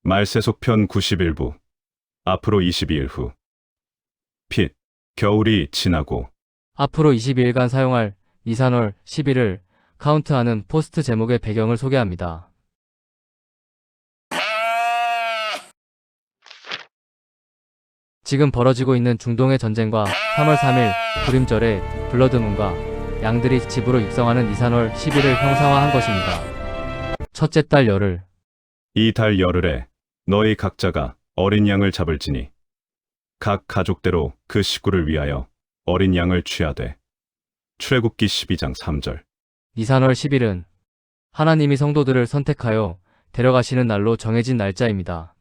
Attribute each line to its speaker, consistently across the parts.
Speaker 1: 말세속편 91부. 앞으로 22일 후. 빛. 겨울이 지나고.
Speaker 2: 앞으로 22일간 사용할 이산월 11을 카운트하는 포스트 제목의 배경을 소개합니다. 지금 벌어지고 있는 중동의 전쟁과 3월 3일 불임절에 블러드문과 양들이 집으로 입성하는 이산월 11을 형상화한 것입니다. 첫째 달 열흘.
Speaker 1: 이 달 열흘에 너희 각자가 어린 양을 잡을지니 각 가족대로 그 식구를 위하여 어린 양을 취하되. 출애굽기 12장 3절.
Speaker 2: 이산월 10일은 하나님이 성도들을 선택하여 데려가시는 날로 정해진 날짜입니다.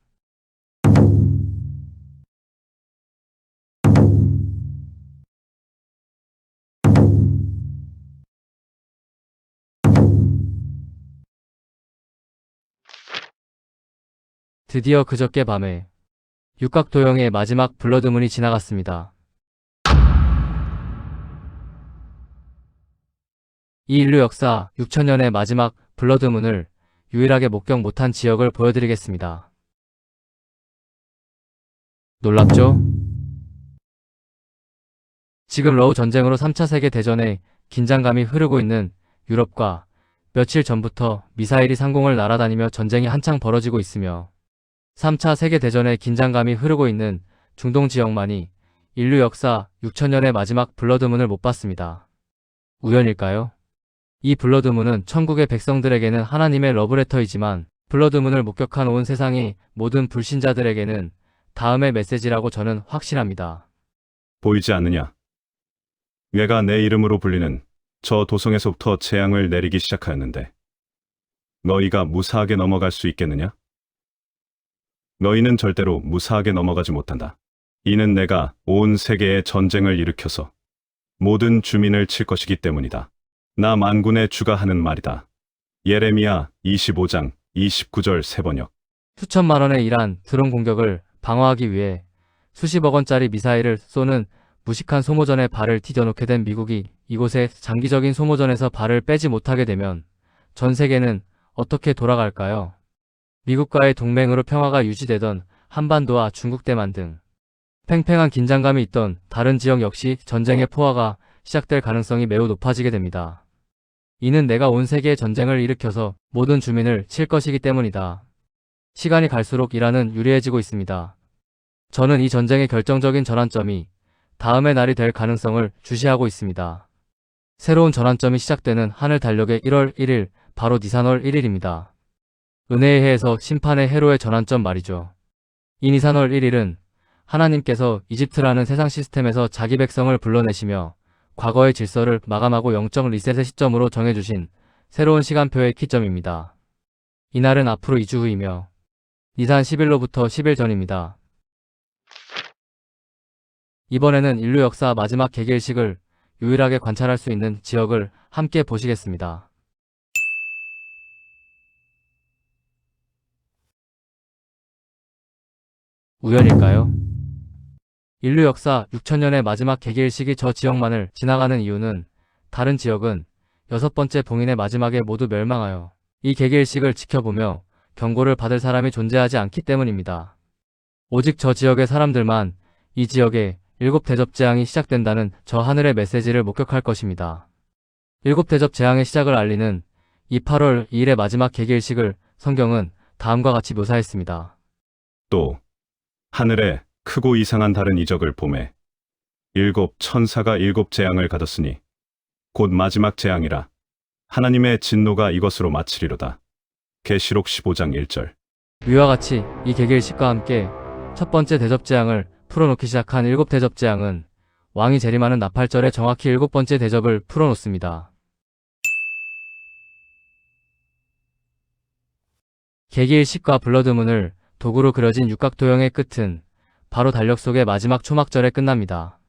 Speaker 2: 드디어 그저께 밤에 육각도형의 마지막 블러드문이 지나갔습니다. 이 인류 역사 6000년의 마지막 블러드문을 유일하게 목격 못한 지역을 보여드리겠습니다. 놀랍죠? 지금 러우 전쟁으로 3차 세계대전의 긴장감이 흐르고 있는 유럽과 며칠 전부터 미사일이 상공을 날아다니며 전쟁이 한창 벌어지고 있으며 3차 세계대전의 긴장감이 흐르고 있는 중동 지역만이 인류 역사 6000년의 마지막 블러드문을 못 봤습니다. 우연일까요? 이 블러드문은 천국의 백성들에게는 하나님의 러브레터이지만 블러드문을 목격한 온 세상의 모든 불신자들에게는 다음의 메시지라고 저는 확신합니다.
Speaker 1: 보이지 않느냐? 뇌가 내 이름으로 불리는 저 도성에서부터 재앙을 내리기 시작하였는데 너희가 무사하게 넘어갈 수 있겠느냐? 너희는 절대로 무사하게 넘어가지 못한다. 이는 내가 온 세계에 전쟁을 일으켜서 모든 주민을 칠 것이기 때문이다. 나 만군의 주가 하는 말이다. 예레미야 25장 29절 세번역.
Speaker 2: 수천만 원의 이란 드론 공격을 방어하기 위해 수십억 원짜리 미사일을 쏘는 무식한 소모전에 발을 디뎌놓게 된 미국이 이곳에 장기적인 소모전에서 발을 빼지 못하게 되면 전 세계는 어떻게 돌아갈까요? 미국과의 동맹으로 평화가 유지되던 한반도와 중국 대만 등 팽팽한 긴장감이 있던 다른 지역 역시 전쟁의 포화가 시작될 가능성이 매우 높아지게 됩니다. 이는 내가 온 세계에 전쟁을 일으켜서 모든 주민을 칠 것이기 때문이다. 시간이 갈수록 이란은 유리해지고 있습니다. 저는 이 전쟁의 결정적인 전환점이 다음의 날이 될 가능성을 주시하고 있습니다. 새로운 전환점이 시작되는 하늘 달력의 1월 1일, 바로 니산월 1일입니다. 은혜의 해에서 심판의 해로의 전환점 말이죠. 이 니산월 1일은 하나님께서 이집트라는 세상 시스템에서 자기 백성을 불러내시며 과거의 질서를 마감하고 영적 리셋의 시점으로 정해주신 새로운 시간표의 키점입니다. 이날은 앞으로 2주 후이며 니산 10일로부터 10일 전입니다. 이번에는 인류 역사 마지막 개기일식을 유일하게 관찰할 수 있는 지역을 함께 보시겠습니다. 우연일까요? 인류 역사 6000년의 마지막 개기일식이 저 지역만을 지나가는 이유는 다른 지역은 6번째 봉인의 마지막에 모두 멸망하여 이 개기일식을 지켜보며 경고를 받을 사람이 존재하지 않기 때문입니다. 오직 저 지역의 사람들만 이 지역에 7대접 재앙이 시작된다는 저 하늘의 메시지를 목격할 것입니다. 7대접 재앙의 시작을 알리는 이 8월 2일의 마지막 개기일식을 성경은 다음과 같이 묘사했습니다.
Speaker 1: 또 하늘에 크고 이상한 다른 이적을 보매 7 천사가 7 재앙을 가졌으니 곧 마지막 재앙이라. 하나님의 진노가 이것으로 마치리로다. 계시록 15장 1절.
Speaker 2: 위와 같이 이 개기일식과 함께 첫 번째 대접 재앙을 풀어놓기 시작한 7대접 재앙은 왕이 재림하는 나팔절에 정확히 7번째 대접을 풀어놓습니다. 개기일식과 블러드문을 도구로 그려진 육각도형의 끝은 바로 달력 속의 마지막 초막절에 끝납니다.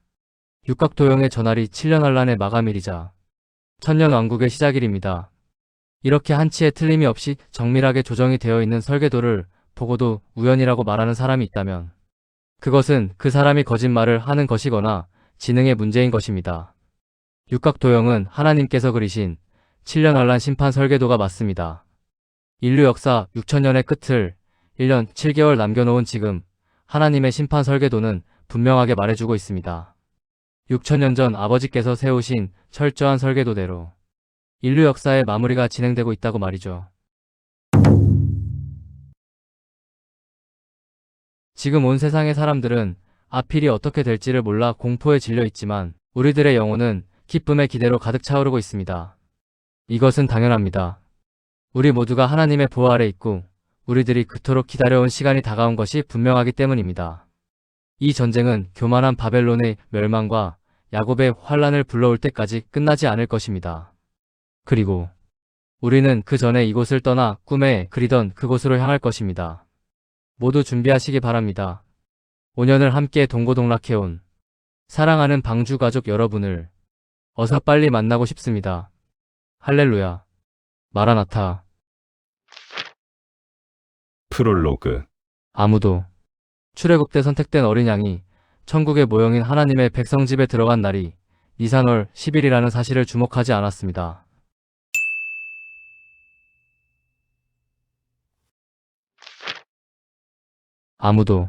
Speaker 2: 육각도형의 전할이 7년 환란의 마감일이자 천년왕국의 시작일입니다. 이렇게 한치의 틀림이 없이 정밀하게 조정이 되어 있는 설계도를 보고도 우연이라고 말하는 사람이 있다면 그것은 그 사람이 거짓말을 하는 것이거나 지능의 문제인 것입니다. 육각도형은 하나님께서 그리신 7년 환란 심판 설계도가 맞습니다. 인류 역사 6000년의 끝을 1년 7개월 남겨놓은 지금 하나님의 심판 설계도는 분명하게 말해주고 있습니다. 6천년 전 아버지께서 세우신 철저한 설계도대로 인류 역사의 마무리가 진행되고 있다고 말이죠. 지금 온 세상의 사람들은 앞일이 어떻게 될지를 몰라 공포에 질려 있지만 우리들의 영혼은 기쁨의 기대로 가득 차오르고 있습니다. 이것은 당연합니다. 우리 모두가 하나님의 보호 아래 있고 우리들이 그토록 기다려온 시간이 다가온 것이 분명하기 때문입니다. 이 전쟁은 교만한 바벨론의 멸망과 야곱의 환란을 불러올 때까지 끝나지 않을 것입니다. 그리고 우리는 그 전에 이곳을 떠나 꿈에 그리던 그곳으로 향할 것입니다. 모두 준비하시기 바랍니다. 5년을 함께 동고동락해온 사랑하는 방주 가족 여러분을 어서 빨리 만나고 싶습니다. 할렐루야. 마라나타.
Speaker 1: 프롤로그.
Speaker 2: 아무도 출애굽 때 선택된 어린 양이 천국의 모형인 하나님의 백성 집에 들어간 날이 니산월 10일이라는 사실을 주목하지 않았습니다. 아무도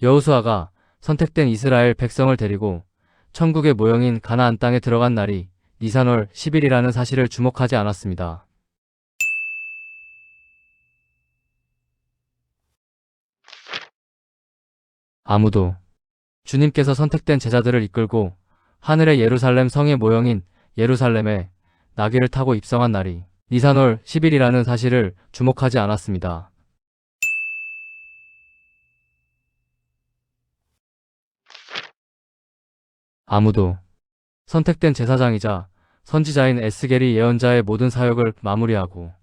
Speaker 2: 여호수아가 선택된 이스라엘 백성을 데리고 천국의 모형인 가나안 땅에 들어간 날이 니산월 10일이라는 사실을 주목하지 않았습니다. 아무도 주님께서 선택된 제자들을 이끌고 하늘의 예루살렘 성의 모형인 예루살렘에 나귀를 타고 입성한 날이 니산월 10일이라는 사실을 주목하지 않았습니다. 아무도 선택된 제사장이자 선지자인 에스겔이 예언자의 모든 사역을 마무리하고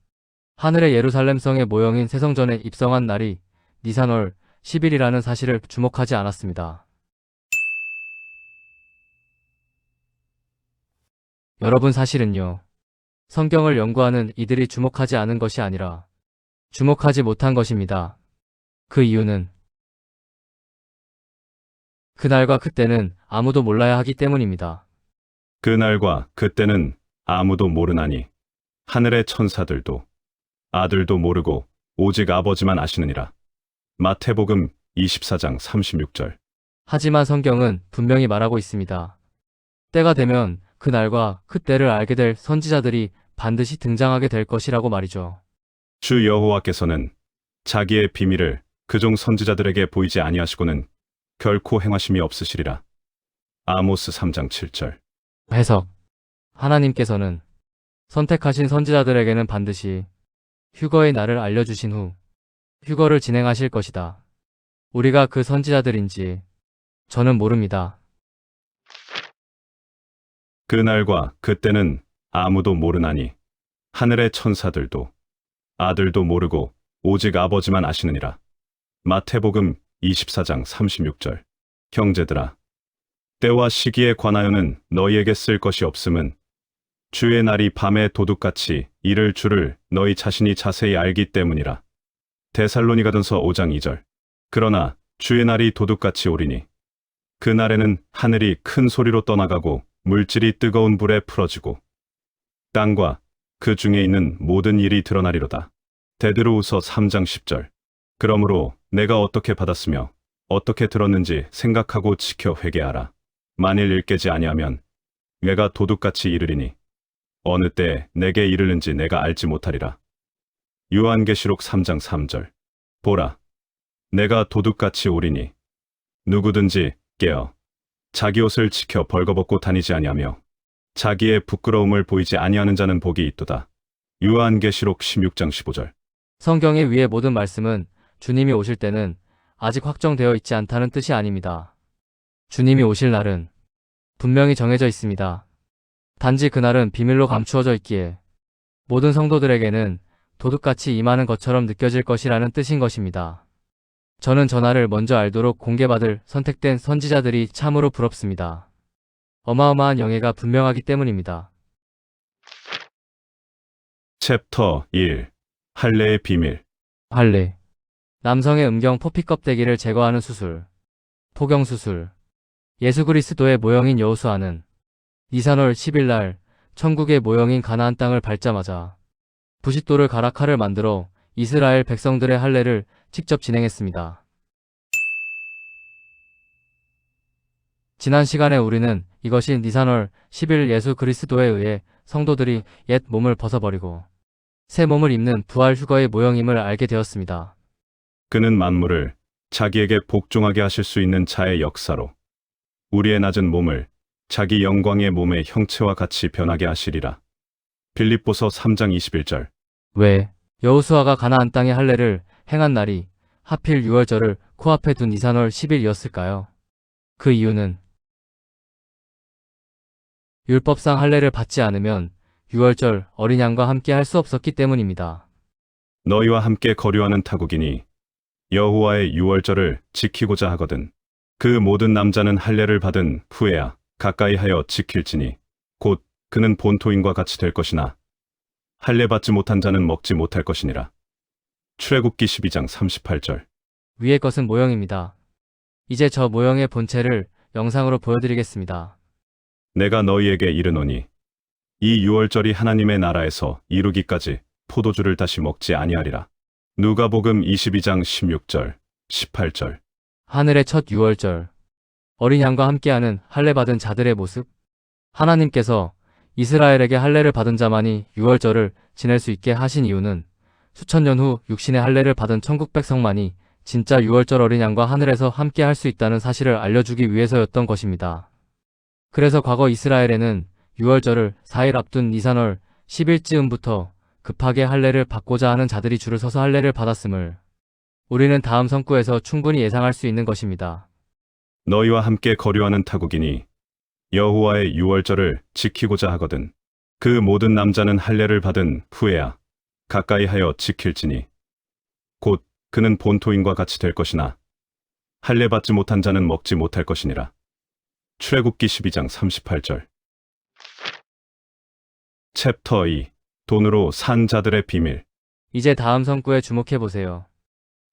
Speaker 2: 하늘의 예루살렘 성의 모형인 세성전에 입성한 날이 니산월 10일이라는 사실을 주목하지 않았습니다. 여러분, 사실은요, 성경을 연구하는 이들이 주목하지 않은 것이 아니라 주목하지 못한 것입니다. 그 이유는 그날과 그때는 아무도 몰라야 하기 때문입니다.
Speaker 1: 그날과 그때는 아무도 모르나니 하늘의 천사들도 아들도 모르고 오직 아버지만 아시느니라. 마태복음 24장 36절.
Speaker 2: 하지만 성경은 분명히 말하고 있습니다. 때가 되면 그날과 그때를 알게 될 선지자들이 반드시 등장하게 될 것이라고 말이죠.
Speaker 1: 주 여호와께서는 자기의 비밀을 그종 선지자들에게 보이지 아니하시고는 결코 행하심이 없으시리라. 아모스 3장 7절.
Speaker 2: 해석. 하나님께서는 선택하신 선지자들에게는 반드시 휴거의 날을 알려주신 후 휴거를 진행하실 것이다. 우리가 그 선지자들인지 저는 모릅니다.
Speaker 1: 그날과 그때는 아무도 모르나니 하늘의 천사들도 아들도 모르고 오직 아버지만 아시느니라. 마태복음 24장 36절. 형제들아, 때와 시기에 관하여는 너희에게 쓸 것이 없음은 주의 날이 밤에 도둑같이 이를 줄을 너희 자신이 자세히 알기 때문이라. 데살로니가전서 5장 2절. 그러나 주의 날이 도둑같이 오리니 그 날에는 하늘이 큰 소리로 떠나가고 물질이 뜨거운 불에 풀어지고 땅과 그 중에 있는 모든 일이 드러나리로다. 데드로후서 3장 10절. 그러므로 내가 어떻게 받았으며 어떻게 들었는지 생각하고 지켜 회개하라. 만일 일깨지 아니하면 내가 도둑같이 이르리니 어느 때에 내게 이르는지 내가 알지 못하리라. 요한계시록 3장 3절. 보라, 내가 도둑같이 오리니 누구든지 깨어 자기 옷을 지켜 벌거벗고 다니지 아니하며 자기의 부끄러움을 보이지 아니하는 자는 복이 있도다. 요한계시록 16장 15절.
Speaker 2: 성경의 위의 모든 말씀은 주님이 오실 때는 아직 확정되어 있지 않다는 뜻이 아닙니다. 주님이 오실 날은 분명히 정해져 있습니다. 단지 그날은 비밀로 감추어져 있기에 모든 성도들에게는 도둑같이 임하는 것처럼 느껴질 것이라는 뜻인 것입니다. 저는 전날을 먼저 알도록 공개받을 선택된 선지자들이 참으로 부럽습니다. 어마어마한 영예가 분명하기 때문입니다.
Speaker 1: 챕터 1. 할례의 비밀.
Speaker 2: 할례. 남성의 음경 포피 껍데기를 제거하는 수술. 포경수술. 예수 그리스도의 모형인 여호수아는 니산월 10일 날 천국의 모형인 가나안 땅을 밟자마자 부싯돌을 갈아 칼을 만들어 이스라엘 백성들의 할례를 직접 진행했습니다. 지난 시간에 우리는 이것이 니산월 10일 예수 그리스도에 의해 성도들이 옛 몸을 벗어버리고 새 몸을 입는 부활 휴거의 모형임을 알게 되었습니다.
Speaker 1: 그는 만물을 자기에게 복종하게 하실 수 있는 자의 역사로 우리의 낮은 몸을 자기 영광의 몸의 형체와 같이 변하게 하시리라. 빌립보서 3장 21절.
Speaker 2: 왜 여호수아가 가나안 땅의 할례를 행한 날이 하필 6월절을 코앞에 둔 니산월 10일이었을까요? 그 이유는 율법상 할례를 받지 않으면 6월절 어린 양과 함께 할 수 없었기 때문입니다.
Speaker 1: 너희와 함께 거류하는 타국이니 여호와의 유월절을 지키고자 하거든. 그 모든 남자는 할례를 받은 후에야 가까이 하여 지킬지니 곧 그는 본토인과 같이 될 것이나 할례 받지 못한 자는 먹지 못할 것이니라. 출애굽기 12장 38절.
Speaker 2: 위의 것은 모형입니다. 이제 저 모형의 본체를 영상으로 보여드리겠습니다.
Speaker 1: 내가 너희에게 이르노니 이 유월절이 하나님의 나라에서 이루기까지 포도주를 다시 먹지 아니하리라. 누가복음 22장 16절, 18절.
Speaker 2: 하늘의 첫 6월절 어린 양과 함께하는 할례 받은 자들의 모습. 하나님께서 이스라엘에게 할례를 받은 자만이 6월절을 지낼 수 있게 하신 이유는 수천 년 후 육신의 할례를 받은 천국 백성만이 진짜 6월절 어린 양과 하늘에서 함께 할 수 있다는 사실을 알려주기 위해서였던 것입니다. 그래서 과거 이스라엘에는 6월절을 4일 앞둔 니산월 10일쯤부터 급하게 할례를 받고자 하는 자들이 줄을 서서 할례를 받았음을 우리는 다음 성구에서 충분히 예상할 수 있는 것입니다.
Speaker 1: 너희와 함께 거류하는 타국이니 여호와의 유월절을 지키고자 하거든. 그 모든 남자는 할례를 받은 후에야 가까이 하여 지킬지니 곧 그는 본토인과 같이 될 것이나 할례 받지 못한 자는 먹지 못할 것이니라. 출애굽기 12장 38절. 챕터 2. 돈으로 산 자들의 비밀.
Speaker 2: 이제 다음 성구에 주목해 보세요.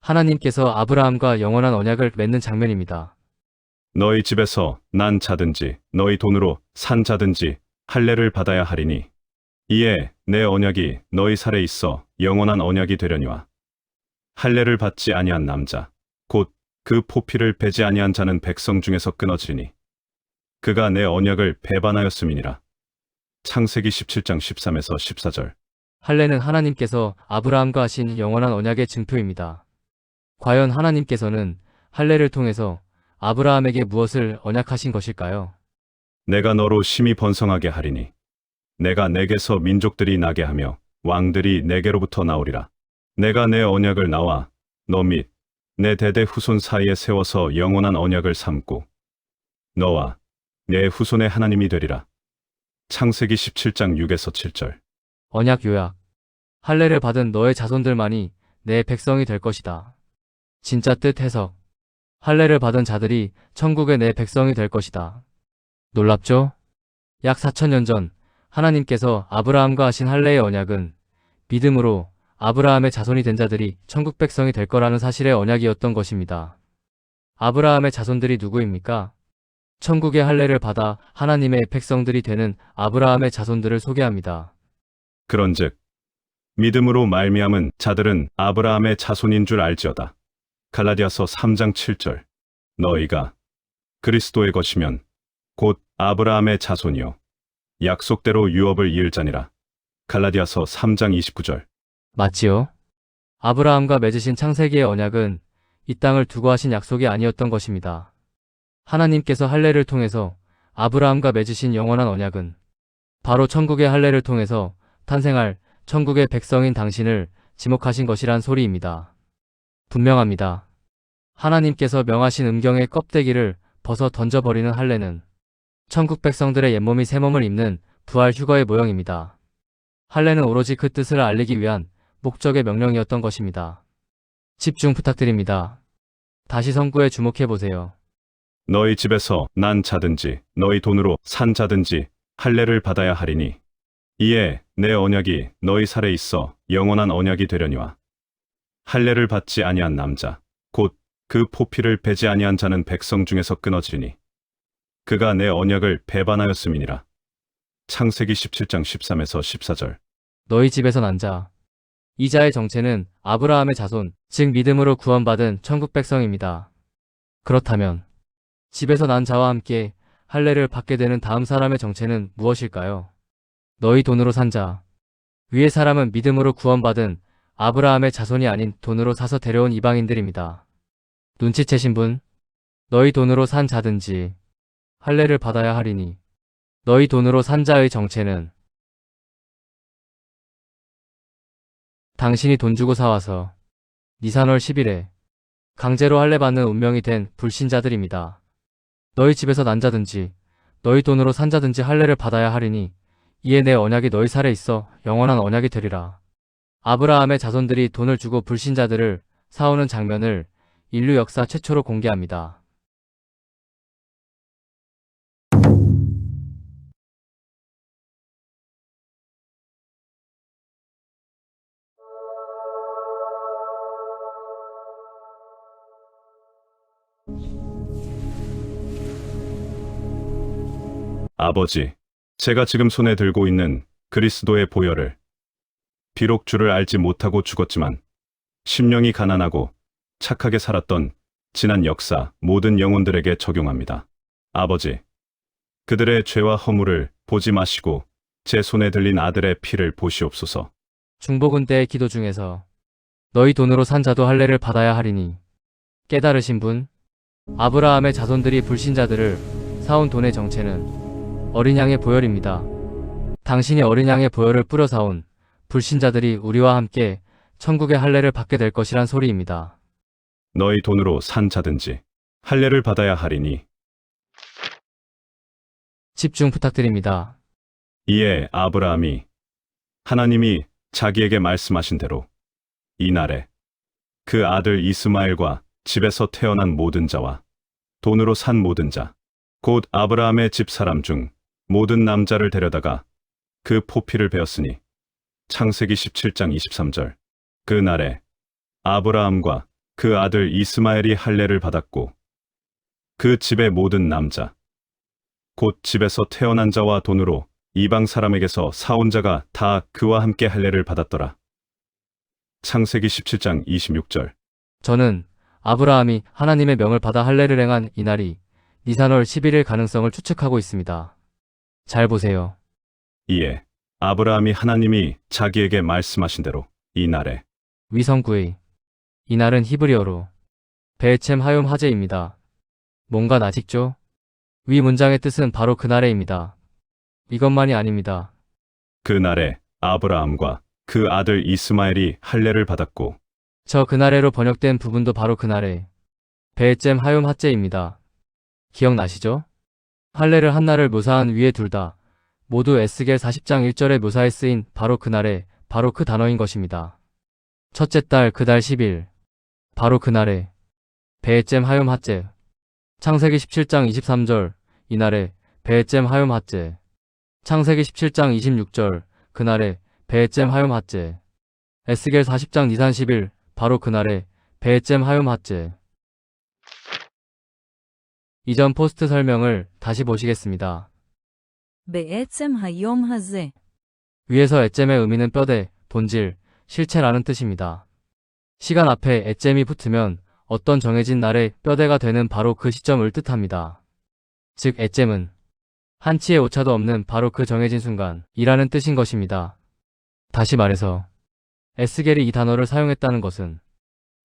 Speaker 2: 하나님께서 아브라함과 영원한 언약을 맺는 장면입니다.
Speaker 1: 너희 집에서 난 자든지 너희 돈으로 산 자든지 할례를 받아야 하리니 이에 내 언약이 너희 살에 있어 영원한 언약이 되려니와 할례를 받지 아니한 남자 곧 그 포피를 베지 아니한 자는 백성 중에서 끊어지리니 그가 내 언약을 배반하였음이니라. 창세기 17장 13에서 14절.
Speaker 2: 할례는 하나님께서 아브라함과 하신 영원한 언약의 증표입니다. 과연 하나님께서는 할례를 통해서 아브라함에게 무엇을 언약하신 것일까요?
Speaker 1: 내가 너로 심히 번성하게 하리니 내가 내게서 민족들이 나게 하며 왕들이 내게로부터 나오리라. 내가 내 언약을 나와 너 및 내 대대 후손 사이에 세워서 영원한 언약을 삼고 너와 내 후손의 하나님이 되리라. 창세기 17장 6에서 7절.
Speaker 2: 언약 요약. 할례를 받은 너의 자손들만이 내 백성이 될 것이다. 진짜 뜻 해석. 할례를 받은 자들이 천국의 내 백성이 될 것이다. 놀랍죠? 약 4,000년 전 하나님께서 아브라함과 하신 할례의 언약은 믿음으로 아브라함의 자손이 된 자들이 천국 백성이 될 거라는 사실의 언약이었던 것입니다. 아브라함의 자손들이 누구입니까? 천국의 할례를 받아 하나님의 백성들이 되는 아브라함의 자손들을 소개합니다.
Speaker 1: 그런즉 믿음으로 말미암은 자들은 아브라함의 자손인 줄 알지어다. 갈라디아서 3장 7절. 너희가 그리스도의 것이면 곧 아브라함의 자손이요 약속대로 유업을 이을 자니라. 갈라디아서 3장 29절.
Speaker 2: 맞지요? 아브라함과 맺으신 창세기의 언약은 이 땅을 두고 하신 약속이 아니었던 것입니다. 하나님께서 할례를 통해서 아브라함과 맺으신 영원한 언약은 바로 천국의 할례를 통해서 탄생할 천국의 백성인 당신을 지목하신 것이란 소리입니다. 분명합니다. 하나님께서 명하신 음경의 껍데기를 벗어 던져버리는 할례는 천국 백성들의 옛몸이 새 몸을 입는 부활 휴거의 모형입니다. 할례는 오로지 그 뜻을 알리기 위한 목적의 명령이었던 것입니다. 집중 부탁드립니다. 다시 성구에 주목해 보세요.
Speaker 1: 너희 집에서 난 자든지 너희 돈으로 산 자든지 할례를 받아야 하리니 이에 내 언약이 너희 살에 있어 영원한 언약이 되려니와 할례를 받지 아니한 남자 곧 그 포피를 베지 아니한 자는 백성 중에서 끊어지리니 그가 내 언약을 배반하였음이니라. 창세기 17장 13에서 14절.
Speaker 2: 너희 집에서 난 자. 이 자의 정체는 아브라함의 자손, 즉 믿음으로 구원받은 천국 백성입니다. 그렇다면 집에서 난 자와 함께 할례를 받게 되는 다음 사람의 정체는 무엇일까요? 너희 돈으로 산 자. 위의 사람은 믿음으로 구원받은 아브라함의 자손이 아닌 돈으로 사서 데려온 이방인들입니다. 눈치채신 분? 너희 돈으로 산 자든지 할례를 받아야 하리니 너희 돈으로 산 자의 정체는 당신이 돈 주고 사와서 니산월 10일에 강제로 할례 받는 운명이 된 불신자들입니다. 너희 집에서 난 자든지 너희 돈으로 산 자든지 할례를 받아야 하리니 이에 내 언약이 너희 살에 있어 영원한 언약이 되리라. 아브라함의 자손들이 돈을 주고 불신자들을 사오는 장면을 인류 역사 최초로 공개합니다.
Speaker 1: 아버지, 제가 지금 손에 들고 있는 그리스도의 보혈을 비록 주를 알지 못하고 죽었지만 심령이 가난하고 착하게 살았던 지난 역사 모든 영혼들에게 적용합니다. 아버지, 그들의 죄와 허물을 보지 마시고 제 손에 들린 아들의 피를 보시옵소서.
Speaker 2: 중복은 때의 기도 중에서 너희 돈으로 산 자도 할례를 받아야 하리니 깨달으신 분? 아브라함의 자손들이 불신자들을 사온 돈의 정체는 어린 양의 보혈입니다. 당신이 어린 양의 보혈을 뿌려 사온 불신자들이 우리와 함께 천국의 할례를 받게 될 것이란 소리입니다.
Speaker 1: 너희 돈으로 산 자든지 할례를 받아야 하리니.
Speaker 2: 집중 부탁드립니다.
Speaker 1: 이에 아브라함이 하나님이 자기에게 말씀하신 대로 이날에 그 아들 이스마엘과 집에서 태어난 모든 자와 돈으로 산 모든 자, 곧 아브라함의 집 사람 중 모든 남자를 데려다가 그 포피를 베었으니 창세기 17장 23절. 그 날에 아브라함과 그 아들 이스마엘이 할례를 받았고 그 집의 모든 남자, 곧 집에서 태어난 자와 돈으로 이방 사람에게서 사온 자가 다 그와 함께 할례를 받았더라. 창세기 17장 26절.
Speaker 2: 저는 아브라함이 하나님의 명을 받아 할례를 행한 이날이 니산월 11일 가능성을 추측하고 있습니다. 잘 보세요.
Speaker 1: 이에 아브라함이 하나님이 자기에게 말씀하신 대로 이날에
Speaker 2: 위성구의 이날은 히브리어로 베에쳔 하욤 하제입니다. 뭔가 아직죠? 위 문장의 뜻은 바로 그날에입니다. 이것만이 아닙니다.
Speaker 1: 그 날에 아브라함과 그 아들 이스마엘이 할례를 받았고
Speaker 2: 저 그날에로 번역된 부분도 바로 그날에 베에쳔 하욤 하제입니다. 기억나시죠? 할례를 한 날을 묘사한 위에 둘 다 모두 에스겔 40장 1절의 묘사에 쓰인 바로 그날에 바로 그 단어인 것입니다. 첫째 달 그 달 10일 바로 그날에 베에쳔 하욤 하제. 창세기 17장 23절 이날에 베에쳔 하욤 하제. 창세기 17장 26절 그날에 베에쳔 하욤 하제. 에스겔 40장 니산 10일 바로 그날에 베에쳔 하욤 하제. 이전 포스트 설명을 다시 보시겠습니다.
Speaker 3: בעצם היום הזה.
Speaker 2: 위에서 에쨘의 의미는 뼈대, 본질, 실체라는 뜻입니다. 시간 앞에 에쨘이 붙으면 어떤 정해진 날의 뼈대가 되는 바로 그 시점을 뜻합니다. 즉 에쨘은 한치의 오차도 없는 바로 그 정해진 순간이라는 뜻인 것입니다. 다시 말해서 에스겔이 이 단어를 사용했다는 것은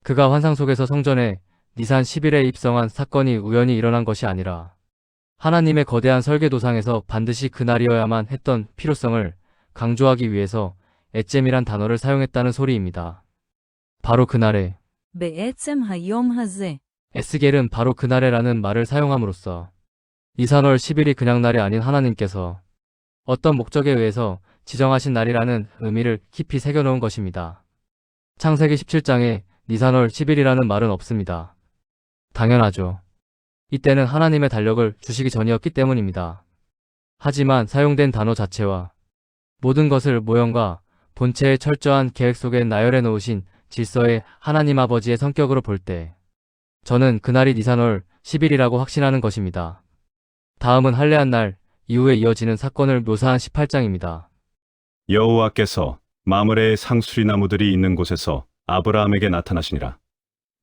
Speaker 2: 그가 환상 속에서 성전에 니산 10일에 입성한 사건이 우연히 일어난 것이 아니라 하나님의 거대한 설계 도상에서 반드시 그날이어야만 했던 필요성을 강조하기 위해서 에쨘이란 단어를 사용했다는 소리입니다. 바로 그날에
Speaker 3: בעצם היום הזה.
Speaker 2: 에스겔은 바로 그날에라는 말을 사용함으로써 니산월 10일이 그냥 날이 아닌 하나님께서 어떤 목적에 의해서 지정하신 날이라는 의미를 깊이 새겨놓은 것입니다. 창세기 17장에 니산월 10일이라는 말은 없습니다. 당연하죠. 이때는 하나님의 달력을 주시기 전이었기 때문입니다. 하지만 사용된 단어 자체와 모든 것을 모형과 본체의 철저한 계획 속에 나열해 놓으신 질서의 하나님 아버지의 성격으로 볼 때 저는 그날이 니산월 10일이라고 확신하는 것입니다. 다음은 할례한 날 이후에 이어지는 사건을 묘사한 18장입니다.
Speaker 1: 여호와께서 마므레의 상수리 나무들이 있는 곳에서 아브라함에게 나타나시니라.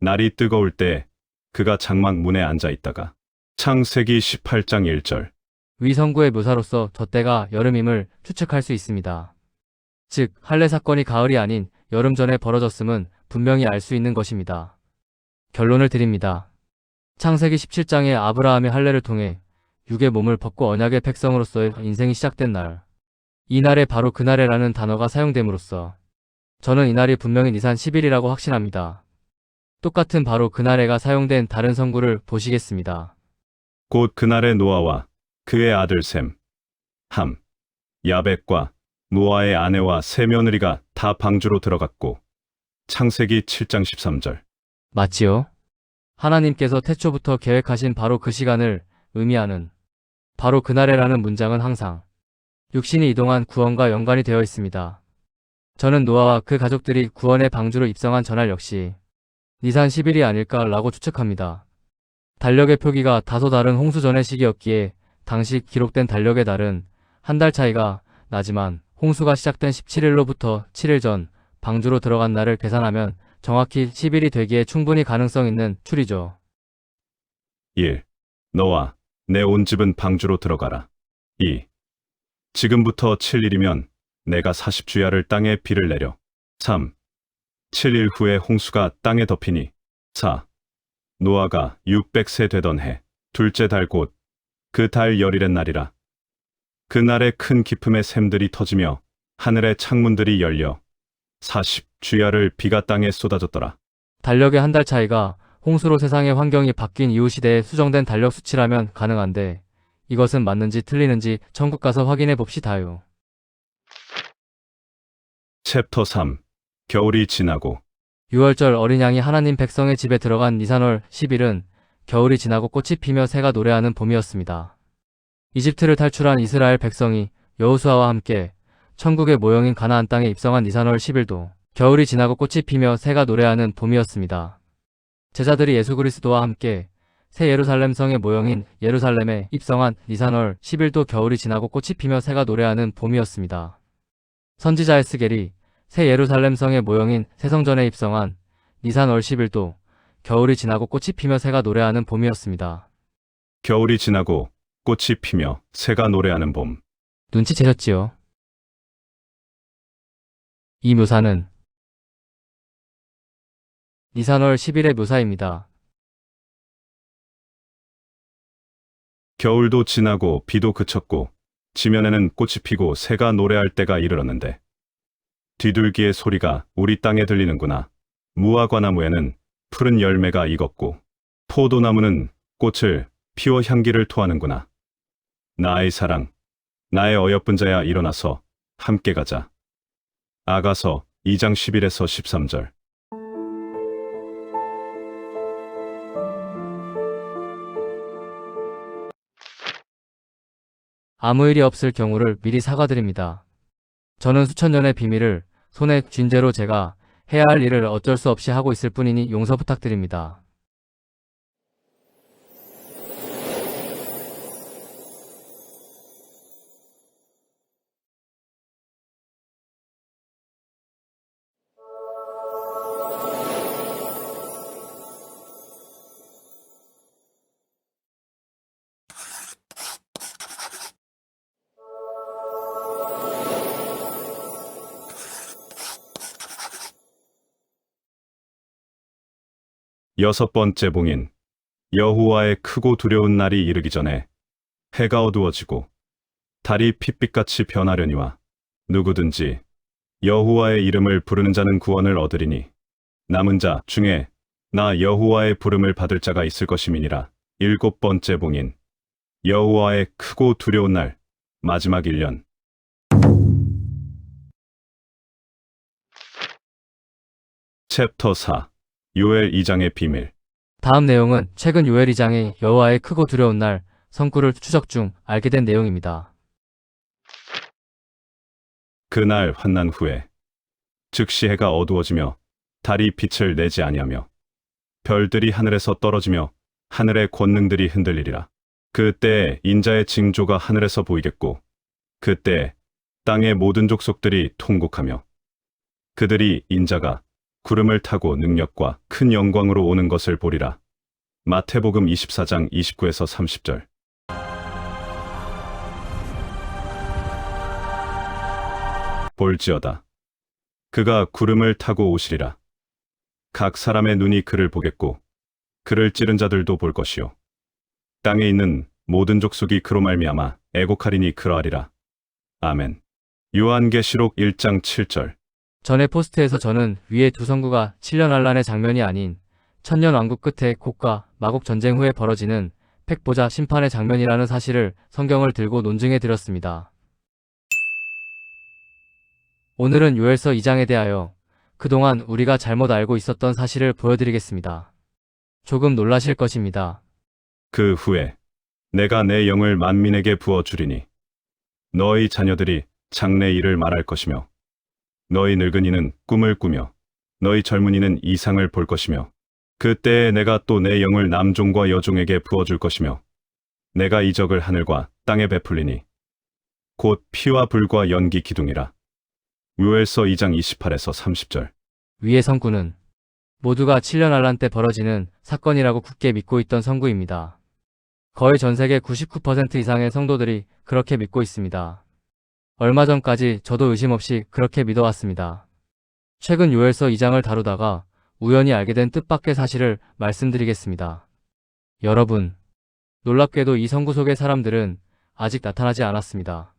Speaker 1: 날이 뜨거울 때 그가 장막 문에 앉아 있다가 창세기 18장 1절.
Speaker 2: 위성구의 묘사로서 저 때가 여름임을 추측할 수 있습니다. 즉, 할례 사건이 가을이 아닌 여름 전에 벌어졌음은 분명히 알 수 있는 것입니다. 결론을 드립니다. 창세기 17장의 아브라함의 할례를 통해 육의 몸을 벗고 언약의 백성으로서의 인생이 시작된 날. 이 날에 바로 그날에라는 단어가 사용됨으로써 저는 이날이 분명히 니산 10일이라고 확신합니다. 똑같은 바로 그날에가 사용된 다른 성구를 보시겠습니다.
Speaker 1: 곧 그날에 노아와 그의 아들 셈, 함, 야벳과 노아의 아내와 세 며느리가 다 방주로 들어갔고 창세기 7장 13절.
Speaker 2: 맞지요? 하나님께서 태초부터 계획하신 바로 그 시간을 의미하는 바로 그날에라는 문장은 항상 육신이 이동한 구원과 연관이 되어 있습니다. 저는 노아와 그 가족들이 구원의 방주로 입성한 전날 역시 니산 10일이 아닐까라고 추측합니다. 달력의 표기가 다소 다른 홍수전의 시기였기에 당시 기록된 달력의 달은 한 달 차이가 나지만 홍수가 시작된 17일로부터 7일 전 방주로 들어간 날을 계산하면 정확히 10일이 되기에 충분히 가능성 있는 추리죠.
Speaker 1: 1. 너와 내 온 집은 방주로 들어가라. 2. 지금부터 7일이면 내가 40주야를 땅에 비를 내려. 3. 7일 후에 홍수가 땅에 덮이니. 4. 노아가 600세 되던 해 둘째 달 곧 그 달 열일의 날이라. 그날에 큰 기품의 샘들이 터지며 하늘의 창문들이 열려 40주야를 비가 땅에 쏟아졌더라.
Speaker 2: 달력의 한 달 차이가 홍수로 세상의 환경이 바뀐 이후 시대에 수정된 달력 수치라면 가능한데 이것은 맞는지 틀리는지 천국 가서 확인해 봅시다요.
Speaker 1: 챕터 3. 겨울이 지나고.
Speaker 2: 6월절 어린 양이 하나님 백성의 집에 들어간 니산월 10일은 겨울이 지나고 꽃이 피며 새가 노래하는 봄이었습니다. 이집트를 탈출한 이스라엘 백성이 여호수아와 함께 천국의 모형인 가나안 땅에 입성한 니산월 10일도 겨울이 지나고 꽃이 피며 새가 노래하는 봄이었습니다. 제자들이 예수 그리스도와 함께 새 예루살렘 성의 모형인 예루살렘에 입성한 니산월 10일도 겨울이 지나고 꽃이 피며 새가 노래하는 봄이었습니다. 선지자 에스겔이 새 예루살렘 성의 모형인 새 성전에 입성한 니산월 10일도 겨울이 지나고 꽃이 피며 새가 노래하는 봄이었습니다.
Speaker 1: 겨울이 지나고 꽃이 피며 새가 노래하는 봄.
Speaker 2: 눈치채셨지요? 이 묘사는 니산월 10일의 묘사입니다.
Speaker 1: 겨울도 지나고 비도 그쳤고 지면에는 꽃이 피고 새가 노래할 때가 이르렀는데 뒤둘기의 소리가 우리 땅에 들리는구나. 무화과나무에는 푸른 열매가 익었고 포도나무는 꽃을 피워 향기를 토하는구나. 나의 사랑, 나의 어여쁜 자야 일어나서 함께 가자. 아가서 2장 11에서 13절.
Speaker 2: 아무 일이 없을 경우를 미리 사과드립니다. 저는 수천 년의 비밀을 손에 쥔 채로 제가 해야 할 일을 어쩔 수 없이 하고 있을 뿐이니 용서 부탁드립니다.
Speaker 1: 여섯 번째 봉인. 여호와의 크고 두려운 날이 이르기 전에 해가 어두워지고 달이 핏빛같이 변하려니와 누구든지 여호와의 이름을 부르는 자는 구원을 얻으리니 남은 자 중에 나 여호와의 부름을 받을 자가 있을 것임이니라. 일곱 번째 봉인. 여호와의 크고 두려운 날 마지막 1년. 챕터 4. 요엘 2장의 비밀.
Speaker 2: 다음 내용은 최근 요엘 2장의 여호와의 크고 두려운 날 성구를 추적 중 알게 된 내용입니다.
Speaker 1: 그날 환난 후에 즉시 해가 어두워지며 달이 빛을 내지 아니하며 별들이 하늘에서 떨어지며 하늘의 권능들이 흔들리리라. 그때에 인자의 징조가 하늘에서 보이겠고 그때 땅의 모든 족속들이 통곡하며 그들이 인자가 구름을 타고 능력과 큰 영광으로 오는 것을 보리라. 마태복음 24장 29에서 30절. 볼지어다. 그가 구름을 타고 오시리라. 각 사람의 눈이 그를 보겠고 그를 찌른 자들도 볼 것이요. 땅에 있는 모든 족속이 그로 말미암아 애곡하리니 그러하리라. 아멘. 요한계시록 1장 7절.
Speaker 2: 전에 포스트에서 저는 위에 두 성구가 7년 환란의 장면이 아닌 천년 왕국 끝에 곡과 마곡 전쟁 후에 벌어지는 팩보자 심판의 장면이라는 사실을 성경을 들고 논증해 드렸습니다. 오늘은 요엘서 2장에 대하여 그동안 우리가 잘못 알고 있었던 사실을 보여드리겠습니다. 조금 놀라실 것입니다.
Speaker 1: 그 후에 내가 내 영을 만민에게 부어 주리니 너희 자녀들이 장래 일을 말할 것이며 너희 늙은이는 꿈을 꾸며 너희 젊은이는 이상을 볼 것이며 그때에 내가 또 내 영을 남종과 여종에게 부어줄 것이며 내가 이적을 하늘과 땅에 베풀리니 곧 피와 불과 연기 기둥이라. 요엘서 2장 28에서 30절.
Speaker 2: 위의 성구는 모두가 7년 환란 때 벌어지는 사건이라고 굳게 믿고 있던 성구입니다. 거의 전 세계 99% 이상의 성도들이 그렇게 믿고 있습니다. 얼마 전까지 저도 의심 없이 그렇게 믿어왔습니다. 최근 요엘서 2장을 다루다가 우연히 알게 된 뜻밖의 사실을 말씀드리겠습니다. 여러분, 놀랍게도 이 성구 속의 사람들은 아직 나타나지 않았습니다.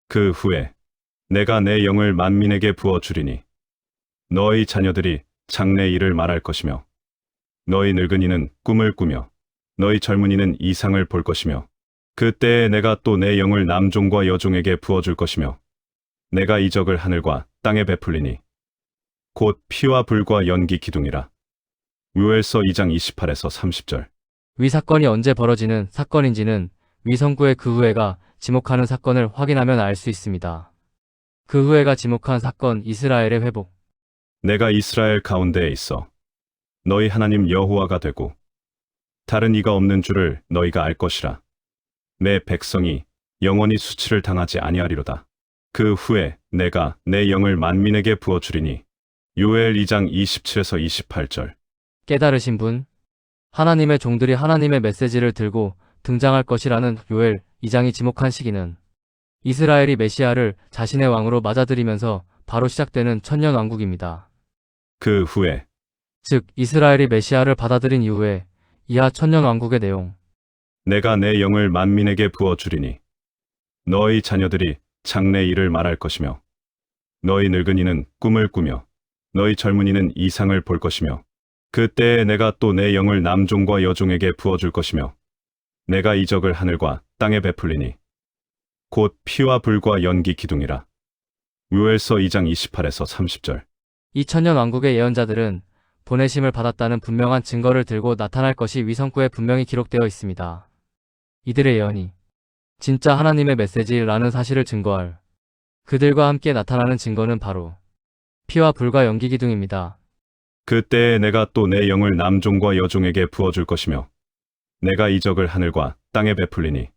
Speaker 1: 그 후에 내가 내 영을 만민에게 부어 주리니 너희 자녀들이 장래 일을 말할 것이며 너희 늙은이는 꿈을 꾸며 너희 젊은이는 이상을 볼 것이며 그때에 내가 또 내 영을 남종과 여종에게 부어줄 것이며 내가 이적을 하늘과 땅에 베풀리니 곧 피와 불과 연기 기둥이라. 요엘서 2장 28에서 30절.
Speaker 2: 위 사건이 언제 벌어지는 사건인지는 위 성구의 그 후회가 지목하는 사건을 확인하면 알 수 있습니다. 그 후회가 지목한 사건 이스라엘의 회복.
Speaker 1: 내가 이스라엘 가운데에 있어 너희 하나님 여호와가 되고 다른 이가 없는 줄을 너희가 알 것이라. 내 백성이 영원히 수치를 당하지 아니하리로다. 그 후에 내가 내 영을 만민에게 부어 주리니. 요엘 2장 27에서 28절.
Speaker 2: 깨달으신 분? 하나님의 종들이 하나님의 메시지를 들고 등장할 것이라는 요엘 2장이 지목한 시기는 이스라엘이 메시아를 자신의 왕으로 맞아들이면서 바로 시작되는 천년 왕국입니다.
Speaker 1: 그 후에
Speaker 2: 즉 이스라엘이 메시아를 받아들인 이후에 이하 천년 왕국의 내용.
Speaker 1: 내가 내 영을 만민에게 부어 주리니 너희 자녀들이 장래 일을 말할 것이며 너희 늙은이는 꿈을 꾸며 너희 젊은이는 이상을 볼 것이며 그때에 내가 또 내 영을 남종과 여종에게 부어줄 것이며 내가 이적을 하늘과 땅에 베풀리니 곧 피와 불과 연기 기둥이라. 요엘서 2장 28에서 30절.
Speaker 2: 이 천년 왕국의 예언자들은 보내심을 받았다는 분명한 증거를 들고 나타날 것이 위성구에 분명히 기록되어 있습니다. 이들의 예언이 진짜 하나님의 메시지라는 사실을 증거할 그들과 함께 나타나는 증거는 바로 피와 불과 연기 기둥입니다.
Speaker 1: 그때에 내가 또 내 영을 남종과 여종에게 부어줄 것이며 내가 이적을 하늘과 땅에 베풀리니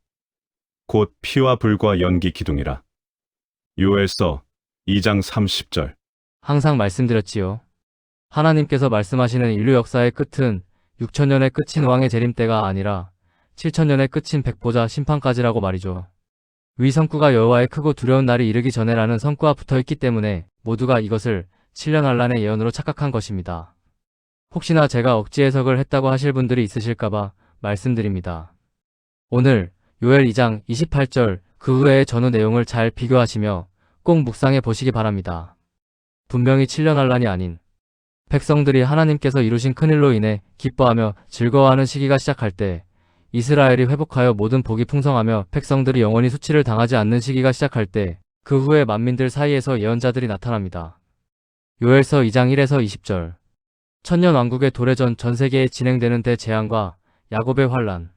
Speaker 1: 곧 피와 불과 연기 기둥이라. 요엘서 2장 30절.
Speaker 2: 항상 말씀드렸지요. 하나님께서 말씀하시는 인류 역사의 끝은 6천년의 끝인 왕의 재림 때가 아니라 7천년의 끝인 백보자 심판까지라고 말이죠. 위 성구가 여호와의 크고 두려운 날이 이르기 전에라는 성구와 붙어있기 때문에 모두가 이것을 7년 환란의 예언으로 착각한 것입니다. 혹시나 제가 억지 해석을 했다고 하실 분들이 있으실까봐 말씀드립니다. 오늘 요엘 2장 28절 그 후의 전후 내용을 잘 비교하시며 꼭 묵상해 보시기 바랍니다. 분명히 7년 환란이 아닌 백성들이 하나님께서 이루신 큰일로 인해 기뻐하며 즐거워하는 시기가 시작할 때 이스라엘이 회복하여 모든 복이 풍성하며 백성들이 영원히 수치를 당하지 않는 시기가 시작할 때 그 후에 만민들 사이에서 예언자들이 나타납니다. 요엘서 2장 1에서 20절. 천년 왕국의 도래전 전 세계에 진행되는 대재앙과 야곱의 환란.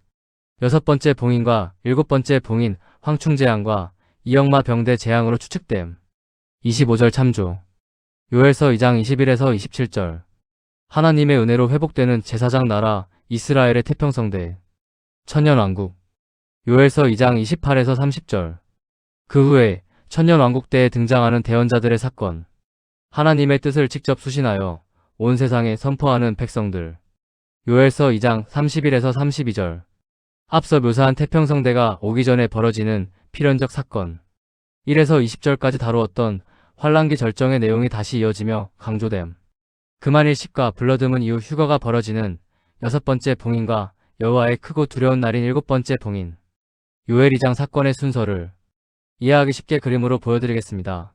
Speaker 2: 여섯 번째 봉인과 일곱 번째 봉인 황충재앙과 이역마 병대 재앙으로 추측됨. 25절 참조. 요엘서 2장 21에서 27절. 하나님의 은혜로 회복되는 제사장 나라 이스라엘의 태평성대. 천년왕국. 요엘서 2장 28에서 30절. 그 후에 천년왕국 때에 등장하는 대언자들의 사건. 하나님의 뜻을 직접 수신하여 온 세상에 선포하는 백성들. 요엘서 2장 31에서 32절. 앞서 묘사한 태평성대가 오기 전에 벌어지는 필연적 사건. 1에서 20절까지 다루었던 환란기 절정의 내용이 다시 이어지며 강조됨. 금한일식과 블러드문 이후 휴거가 벌어지는 6번째 봉인과 여호와의 크고 두려운 날인 7번째 봉인. 요엘 2장 사건의 순서를 이해하기 쉽게 그림으로 보여드리겠습니다.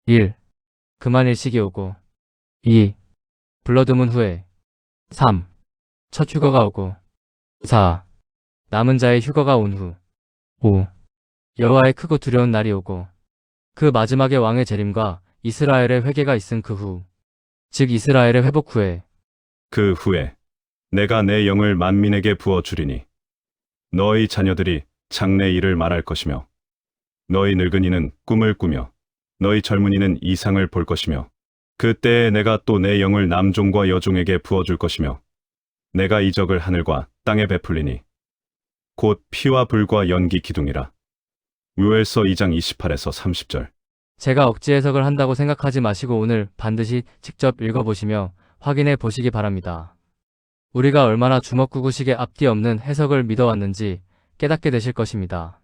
Speaker 2: 1. 금한일식이 오고 2. 블러드문 후에 3. 첫 휴거가 오고 4. 남은 자의 휴거가 온 후 5. 여호와의 크고 두려운 날이 오고 그 마지막에 왕의 재림과 이스라엘의 회개가 있은 그 후, 즉 이스라엘의 회복 후에
Speaker 1: 그 후에 내가 내 영을 만민에게 부어 주리니 너희 자녀들이 장래 일을 말할 것이며 너희 늙은이는 꿈을 꾸며 너희 젊은이는 이상을 볼 것이며 그때에 내가 또 내 영을 남종과 여종에게 부어줄 것이며 내가 이적을 하늘과 땅에 베풀리니 곧 피와 불과 연기 기둥이라. 요엘서 2장 28에서 30절.
Speaker 2: 제가 억지 해석을 한다고 생각하지 마시고 오늘 반드시 직접 읽어보시며 확인해 보시기 바랍니다. 우리가 얼마나 주먹구구식의 앞뒤 없는 해석을 믿어왔는지 깨닫게 되실 것입니다.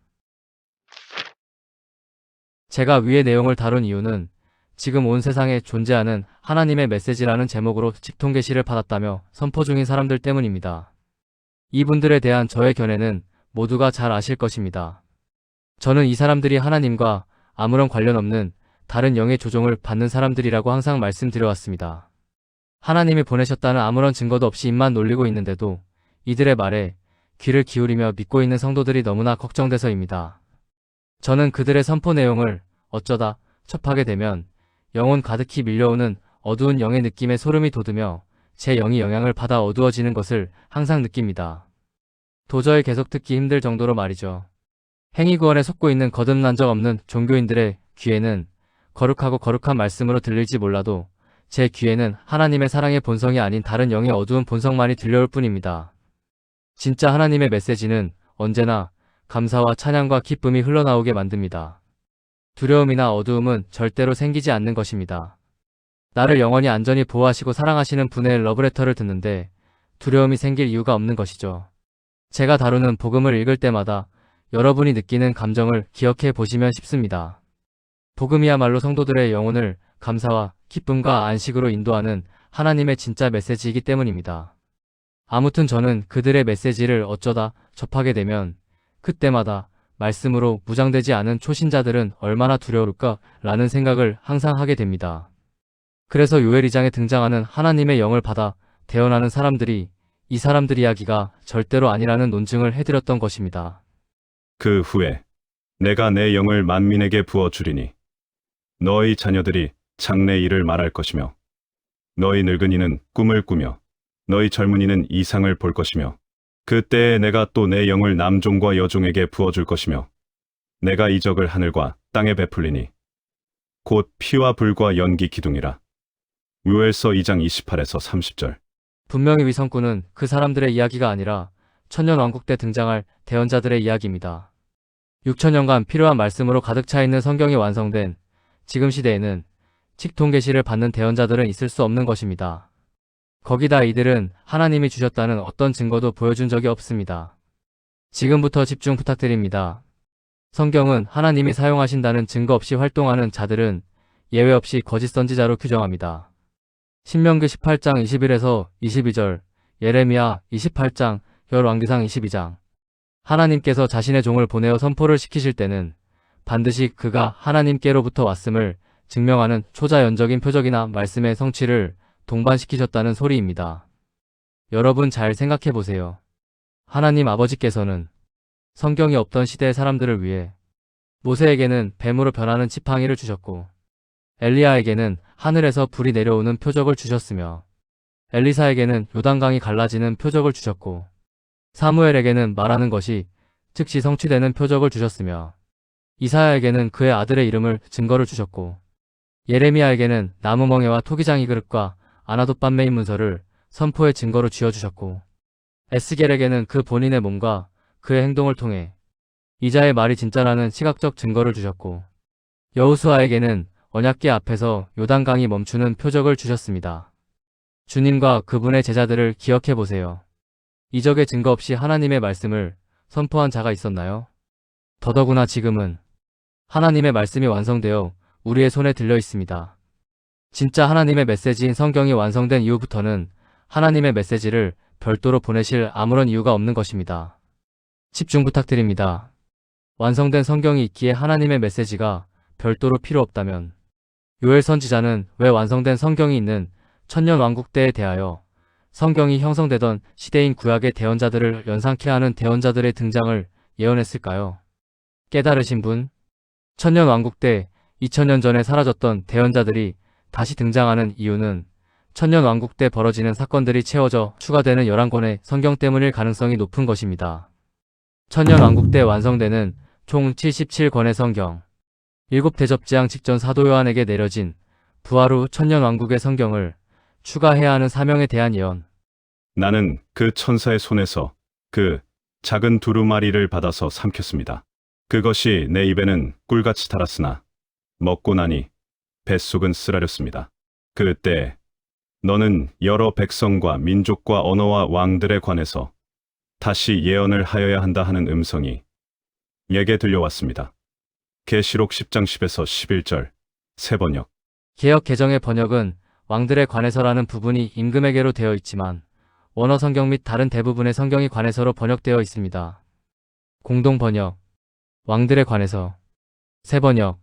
Speaker 2: 제가 위의 내용을 다룬 이유는 지금 온 세상에 존재하는 하나님의 메시지라는 제목으로 직통계시를 받았다며 선포 중인 사람들 때문입니다. 이분들에 대한 저의 견해는 모두가 잘 아실 것입니다. 저는 이 사람들이 하나님과 아무런 관련 없는 다른 영의 조종을 받는 사람들이라고 항상 말씀드려왔습니다. 하나님이 보내셨다는 아무런 증거도 없이 입만 놀리고 있는데도 이들의 말에 귀를 기울이며 믿고 있는 성도들이 너무나 걱정돼서입니다. 저는 그들의 선포 내용을 어쩌다 접하게 되면 영혼 가득히 밀려오는 어두운 영의 느낌에 소름이 돋으며 제 영이 영향을 받아 어두워지는 것을 항상 느낍니다. 도저히 계속 듣기 힘들 정도로 말이죠. 행위구원에 속고 있는 거듭난 적 없는 종교인들의 귀에는 거룩하고 거룩한 말씀으로 들릴지 몰라도 제 귀에는 하나님의 사랑의 본성이 아닌 다른 영의 어두운 본성만이 들려올 뿐입니다. 진짜 하나님의 메시지는 언제나 감사와 찬양과 기쁨이 흘러나오게 만듭니다. 두려움이나 어두움은 절대로 생기지 않는 것입니다. 나를 영원히 안전히 보호하시고 사랑하시는 분의 러브레터를 듣는데 두려움이 생길 이유가 없는 것이죠. 제가 다루는 복음을 읽을 때마다 여러분이 느끼는 감정을 기억해 보시면 싶습니다. 복음이야말로 성도들의 영혼을 감사와 기쁨과 안식으로 인도하는 하나님의 진짜 메시지이기 때문입니다. 아무튼 저는 그들의 메시지를 어쩌다 접하게 되면 그때마다 말씀으로 무장되지 않은 초신자들은 얼마나 두려울까 라는 생각을 항상 하게 됩니다. 그래서 요엘 2장에 등장하는 하나님의 영을 받아 대언하는 사람들이 이 사람들 이야기가 절대로 아니라는 논증을 해드렸던 것입니다.
Speaker 1: 그 후에 내가 내 영을 만민에게 부어 주리니 너희 자녀들이 장래 일을 말할 것이며 너희 늙은이는 꿈을 꾸며 너희 젊은이는 이상을 볼 것이며 그때에 내가 또 내 영을 남종과 여종에게 부어줄 것이며 내가 이적을 하늘과 땅에 베풀리니 곧 피와 불과 연기 기둥이라. 요엘서 2장 28에서 30절.
Speaker 2: 분명히 위선꾼은 그 사람들의 이야기가 아니라 천년왕국 때 등장할 대언자들의 이야기입니다. 6천년간 필요한 말씀으로 가득 차 있는 성경이 완성된 지금 시대에는 직통계시를 받는 대언자들은 있을 수 없는 것입니다. 거기다 이들은 하나님이 주셨다는 어떤 증거도 보여준 적이 없습니다. 지금부터 집중 부탁드립니다. 성경은 하나님이 사용하신다는 증거 없이 활동하는 자들은 예외 없이 거짓 선지자로 규정합니다. 신명기 18장 21에서 22절, 예레미야 28장, 열왕기상 22장. 하나님께서 자신의 종을 보내어 선포를 시키실 때는 반드시 그가 하나님께로부터 왔음을 증명하는 초자연적인 표적이나 말씀의 성취를 동반시키셨다는 소리입니다. 여러분 잘 생각해 보세요. 하나님 아버지께서는 성경이 없던 시대의 사람들을 위해 모세에게는 뱀으로 변하는 지팡이를 주셨고 엘리야에게는 하늘에서 불이 내려오는 표적을 주셨으며 엘리사에게는 요단강이 갈라지는 표적을 주셨고 사무엘에게는 말하는 것이 즉시 성취되는 표적을 주셨으며 이사야에게는 그의 아들의 이름을 증거를 주셨고 예레미야에게는 나무멍에와 토기장이 그릇과 아나돗 밤매인 문서를 선포의 증거로 쥐어주셨고 에스겔에게는 그 본인의 몸과 그의 행동을 통해 이자의 말이 진짜라는 시각적 증거를 주셨고 여호수아에게는 언약궤 앞에서 요단강이 멈추는 표적을 주셨습니다. 주님과 그분의 제자들을 기억해 보세요. 이적의 증거 없이 하나님의 말씀을 선포한 자가 있었나요? 더더구나 지금은 하나님의 말씀이 완성되어 우리의 손에 들려 있습니다. 진짜 하나님의 메시지인 성경이 완성된 이후부터는 하나님의 메시지를 별도로 보내실 아무런 이유가 없는 것입니다. 집중 부탁드립니다. 완성된 성경이 있기에 하나님의 메시지가 별도로 필요 없다면 요엘 선지자는 왜 완성된 성경이 있는 천년 왕국 때에 대하여 성경이 형성되던 시대인 구약의 대언자들을 연상케 하는 대언자들의 등장을 예언했을까요? 깨달으신 분? 천년 왕국 때 2000년 전에 사라졌던 대언자들이 다시 등장하는 이유는 천년 왕국 때 벌어지는 사건들이 채워져 추가되는 11권의 성경 때문일 가능성이 높은 것입니다. 천년 왕국 때 완성되는 총 77권의 성경, 7대접재앙 직전 사도 요한에게 내려진 부활 후 천년 왕국의 성경을 추가해야 하는 사명에 대한 예언.
Speaker 1: 나는 그 천사의 손에서 그 작은 두루마리를 받아서 삼켰습니다. 그것이 내 입에는 꿀같이 달았으나 먹고 나니 뱃속은 쓰라렸습니다. 그때 너는 여러 백성과 민족과 언어와 왕들에 관해서 다시 예언을 하여야 한다 하는 음성이 내게 들려왔습니다. 계시록 10장 10에서 11절 새번역.
Speaker 2: 개역 개정의 번역은 왕들에 관해서라는 부분이 임금에게로 되어 있지만 원어 성경 및 다른 대부분의 성경이 관해서로 번역되어 있습니다. 공동 번역, 왕들에 관해서. 새 번역,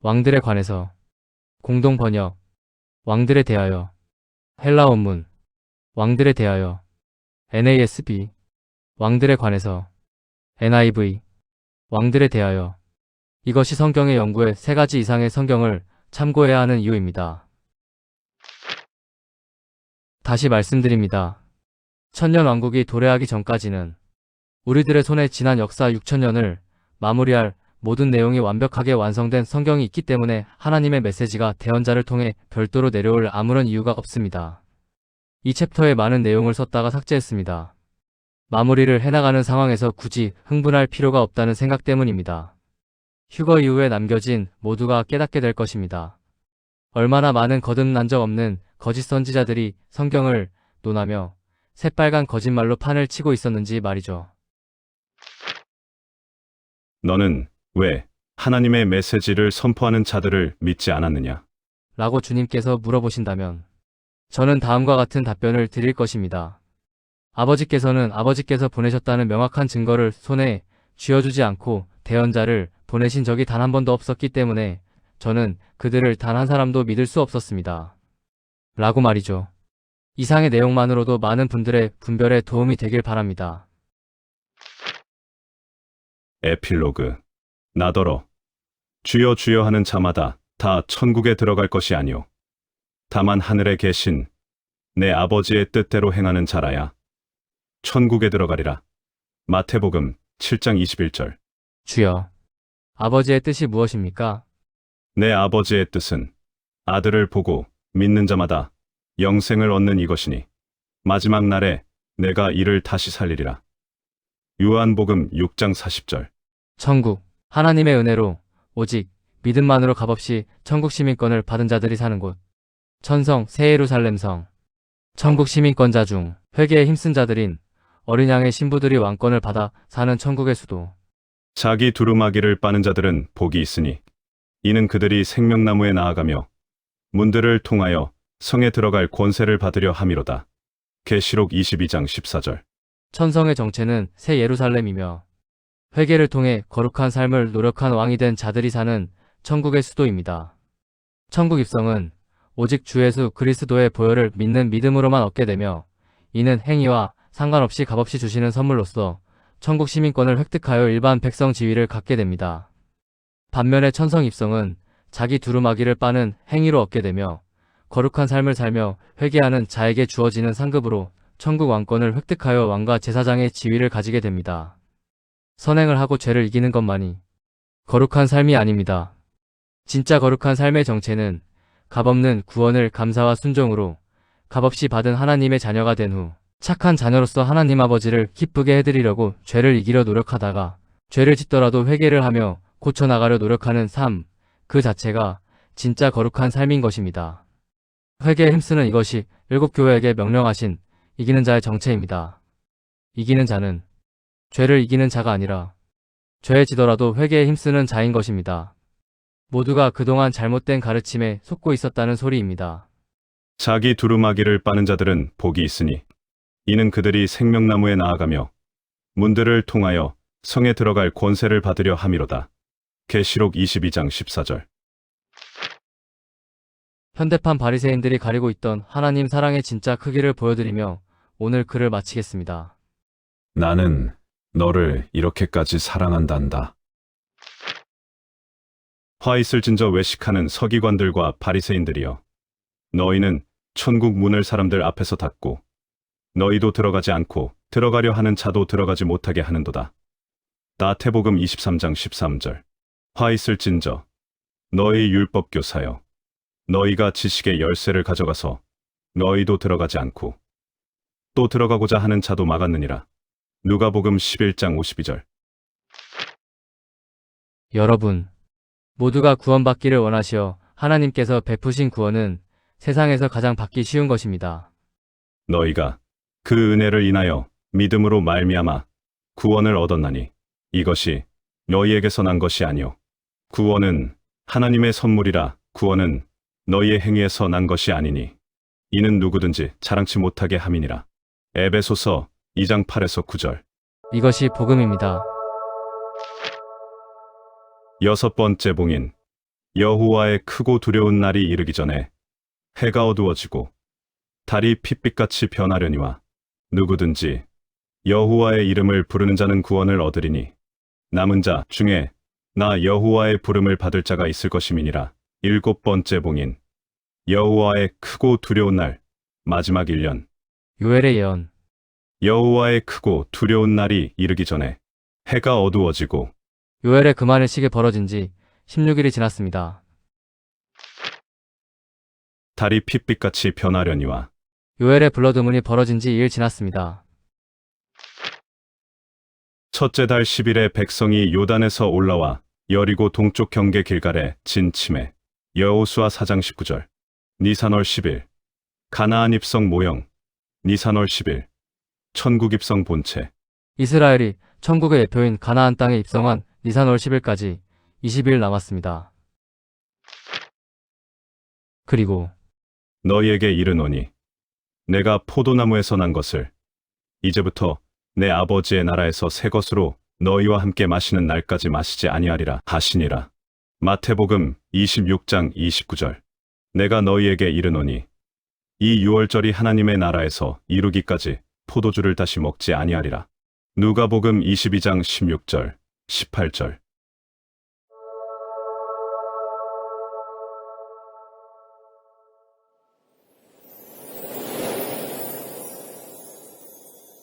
Speaker 2: 왕들에 관해서. 공동 번역, 왕들에 대하여. 헬라 원문, 왕들에 대하여. NASB, 왕들에 관해서. NIV, 왕들에 대하여. 이것이 성경의 연구에 3가지 이상의 성경을 참고해야 하는 이유입니다. 다시 말씀드립니다. 천년 왕국이 도래하기 전까지는 우리들의 손에 지난 역사 6000년을 마무리할 모든 내용이 완벽하게 완성된 성경이 있기 때문에 하나님의 메시지가 대언자를 통해 별도로 내려올 아무런 이유가 없습니다. 이 챕터에 많은 내용을 썼다가 삭제했습니다. 마무리를 해나가는 상황에서 굳이 흥분할 필요가 없다는 생각 때문입니다. 휴거 이후에 남겨진 모두가 깨닫게 될 것입니다. 얼마나 많은 거듭난 적 없는 거짓 선지자들이 성경을 논하며 새빨간 거짓말로 판을 치고 있었는지 말이죠.
Speaker 1: 너는 왜 하나님의 메시지를 선포하는 자들을 믿지 않았느냐?
Speaker 2: 라고 주님께서 물어보신다면 저는 다음과 같은 답변을 드릴 것입니다. 아버지께서는 아버지께서 보내셨다는 명확한 증거를 손에 쥐어주지 않고 대언자를 보내신 적이 단 한 번도 없었기 때문에 저는 그들을 단 한 사람도 믿을 수 없었습니다. 라고 말이죠. 이상의 내용만으로도 많은 분들의 분별에 도움이 되길 바랍니다.
Speaker 1: 에필로그. 나더러 주여 주여 하는 자마다 다 천국에 들어갈 것이 아니오. 다만 하늘에 계신 내 아버지의 뜻대로 행하는 자라야 천국에 들어가리라. 마태복음 7장 21절.
Speaker 2: 주여, 아버지의 뜻이 무엇입니까?
Speaker 1: 내 아버지의 뜻은 아들을 보고 믿는 자마다 영생을 얻는 이것이니 마지막 날에 내가 이를 다시 살리리라. 요한복음 6장 40절.
Speaker 2: 천국, 하나님의 은혜로 오직 믿음만으로 값없이 천국 시민권을 받은 자들이 사는 곳. 천성 새 예루살렘성. 천국 시민권자 중 회개에 힘쓴 자들인 어린 양의 신부들이 왕권을 받아 사는 천국의 수도.
Speaker 1: 자기 두루마기를 빠는 자들은 복이 있으니 이는 그들이 생명나무에 나아가며 문들을 통하여 성에 들어갈 권세를 받으려 함이로다. 계시록 22장 14절.
Speaker 2: 천성의 정체는 새 예루살렘이며 회개를 통해 거룩한 삶을 노력한 왕이 된 자들이 사는 천국의 수도입니다. 천국 입성은 오직 주 예수 그리스도의 보혈을 믿는 믿음으로만 얻게 되며 이는 행위와 상관없이 값없이 주시는 선물로서 천국 시민권을 획득하여 일반 백성 지위를 갖게 됩니다. 반면에 천성 입성은 자기 두루마기를 빠는 행위로 얻게 되며 거룩한 삶을 살며 회개하는 자에게 주어지는 상급으로 천국 왕권을 획득하여 왕과 제사장의 지위를 가지게 됩니다. 선행을 하고 죄를 이기는 것만이 거룩한 삶이 아닙니다. 진짜 거룩한 삶의 정체는 값없는 구원을 감사와 순종으로 값없이 받은 하나님의 자녀가 된 후 착한 자녀로서 하나님 아버지를 기쁘게 해드리려고 죄를 이기려 노력하다가 죄를 짓더라도 회개를 하며 고쳐나가려 노력하는 삶, 그 자체가 진짜 거룩한 삶인 것입니다. 회개에 힘쓰는 이것이 일곱 교회에게 명령하신 이기는 자의 정체입니다. 이기는 자는 죄를 이기는 자가 아니라 죄에 지더라도 회개에 힘쓰는 자인 것입니다. 모두가 그동안 잘못된 가르침에 속고 있었다는 소리입니다.
Speaker 1: 자기 두루마기를 빠는 자들은 복이 있으니 이는 그들이 생명나무에 나아가며 문들을 통하여 성에 들어갈 권세를 받으려 함이로다. 계시록 22장 14절.
Speaker 2: 현대판 바리새인들이 가리고 있던 하나님 사랑의 진짜 크기를 보여드리며 오늘 글을 마치겠습니다.
Speaker 1: 나는 너를 이렇게까지 사랑한단다. 화 있을 진저 외식하는 서기관들과 바리새인들이여, 너희는 천국 문을 사람들 앞에서 닫고 너희도 들어가지 않고 들어가려 하는 자도 들어가지 못하게 하는도다. 마태복음 23장 13절. 화 있을 진저 너희 율법교사여, 너희가 지식의 열쇠를 가져가서 너희도 들어가지 않고 또 들어가고자 하는 자도 막았느니라. 누가복음 11장 52절.
Speaker 2: 여러분, 모두가 구원받기를 원하시어 하나님께서 베푸신 구원은 세상에서 가장 받기 쉬운 것입니다.
Speaker 1: 너희가 그 은혜를 인하여 믿음으로 말미암아 구원을 얻었나니 이것이 너희에게서 난 것이 아니요 구원은 하나님의 선물이라. 구원은 너희의 행위에서 난 것이 아니니 이는 누구든지 자랑치 못하게 함이니라. 에베소서 2장 8에서 9절.
Speaker 2: 이것이 복음입니다.
Speaker 1: 여섯 번째 봉인. 여호와의 크고 두려운 날이 이르기 전에 해가 어두워지고 달이 핏빛같이 변하려니와 누구든지 여호와의 이름을 부르는 자는 구원을 얻으리니 남은 자 중에 나 여호와의 부름을 받을 자가 있을 것임이니라. 일곱 번째 봉인. 여호와의 크고 두려운 날, 마지막 1년.
Speaker 2: 요엘의 예언.
Speaker 1: 여호와의 크고 두려운 날이 이르기 전에 해가 어두워지고
Speaker 2: 요엘의 그만의 시기 벌어진 지 16일이 지났습니다.
Speaker 1: 달이 핏빛같이 변하려니와
Speaker 2: 요엘의 블러드문이 벌어진 지 2일 지났습니다.
Speaker 1: 첫째 달 10일에 백성이 요단에서 올라와 여리고 동쪽 경계 길갈에 진침해. 여호수아 4장 19절. 니산월 10일. 가나안 입성 모형. 니산월 10일. 천국 입성 본체.
Speaker 2: 이스라엘이 천국의 예표인 가나안 땅에 입성한 니산월 10일까지 20일 남았습니다. 그리고
Speaker 1: 너희에게 이르노니 내가 포도나무에서 난 것을 이제부터 내 아버지의 나라에서 새 것으로 너희와 함께 마시는 날까지 마시지 아니하리라 하시니라. 마태복음 26장 29절. 내가 너희에게 이르노니 이 유월절이 하나님의 나라에서 이루기까지 포도주를 다시 먹지 아니하리라. 누가복음 22장 16절, 18절.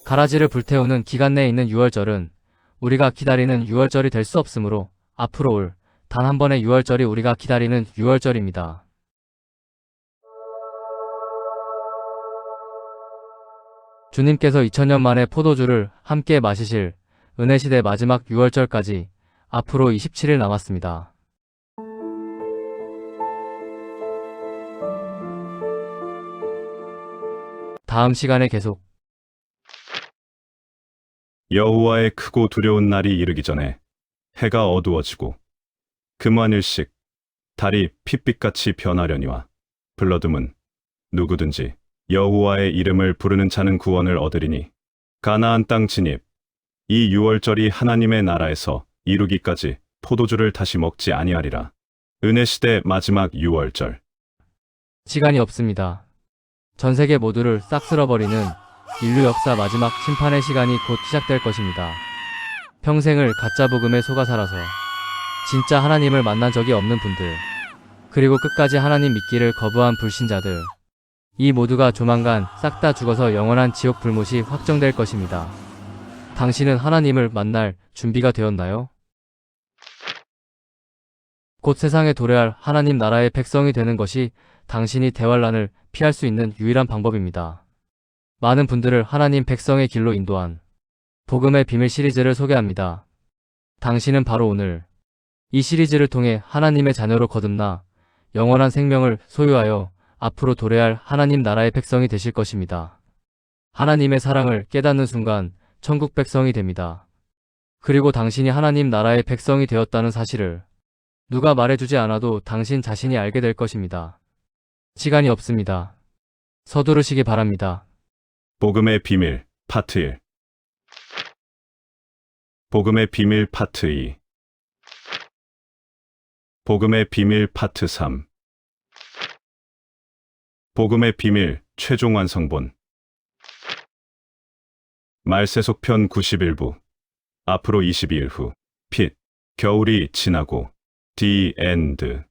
Speaker 2: 가라지를 불태우는 기간 내에 있는 유월절은 우리가 기다리는 유월절이 될 수 없으므로 앞으로 올 단 한 번의 유월절이 우리가 기다리는 유월절입니다. 주님께서 2000년 만에 포도주를 함께 마시실 은혜시대 마지막 유월절까지 앞으로 27일 남았습니다. 다음 시간에 계속
Speaker 1: 여호와의 크고 두려운 날이 이르기 전에 해가 어두워지고 금환일씩 달이 핏빛같이 변하려니와 블러드문 누구든지 여호와의 이름을 부르는 자는 구원을 얻으리니 가나안 땅 진입. 이 유월절이 하나님의 나라에서 이루기까지 포도주를 다시 먹지 아니하리라. 은혜시대 마지막 유월절.
Speaker 2: 시간이 없습니다. 전 세계 모두를 싹 쓸어버리는 인류 역사 마지막 심판의 시간이 곧 시작될 것입니다. 평생을 가짜 복음에 속아 살아서 진짜 하나님을 만난 적이 없는 분들, 그리고 끝까지 하나님 믿기를 거부한 불신자들, 이 모두가 조만간 싹 다 죽어서 영원한 지옥 불못이 확정될 것입니다. 당신은 하나님을 만날 준비가 되었나요? 곧 세상에 도래할 하나님 나라의 백성이 되는 것이 당신이 대환란을 피할 수 있는 유일한 방법입니다. 많은 분들을 하나님 백성의 길로 인도한 복음의 비밀 시리즈를 소개합니다. 당신은 바로 오늘 이 시리즈를 통해 하나님의 자녀로 거듭나 영원한 생명을 소유하여 앞으로 도래할 하나님 나라의 백성이 되실 것입니다. 하나님의 사랑을 깨닫는 순간 천국 백성이 됩니다. 그리고 당신이 하나님 나라의 백성이 되었다는 사실을 누가 말해주지 않아도 당신 자신이 알게 될 것입니다. 시간이 없습니다. 서두르시기 바랍니다.
Speaker 1: 복음의 비밀 파트 1. 복음의 비밀 파트 2. 복음의 비밀 파트 3. 복음의 비밀 최종 완성본. 말세속편 91부. 앞으로 22일 후. 핏. 겨울이 지나고. The End.